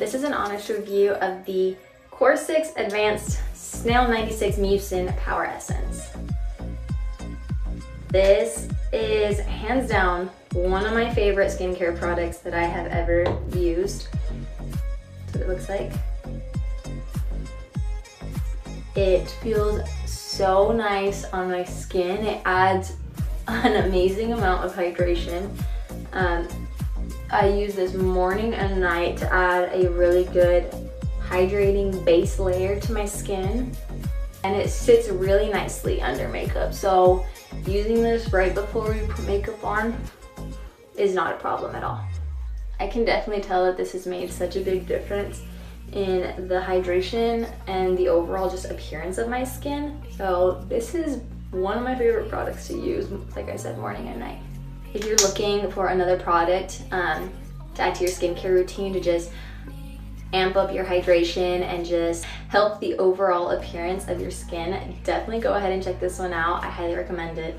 This is an honest review of the COSRX Advanced Snail 96 Mucin Power Essence. This is hands down one of my favorite skincare products that I have ever used. That's what it looks like. It feels so nice on my skin. It adds an amazing amount of hydration. I use this morning and night to add a really good hydrating base layer to my skin, and it sits really nicely under makeup. So using this right before we put makeup on is not a problem at all. I can definitely tell that this has made such a big difference in the hydration and the overall just appearance of my skin. So this is one of my favorite products to use, like I said, morning and night. If you're looking for another product to add to your skincare routine to just amp up your hydration and just help the overall appearance of your skin, definitely go ahead and check this one out. I highly recommend it.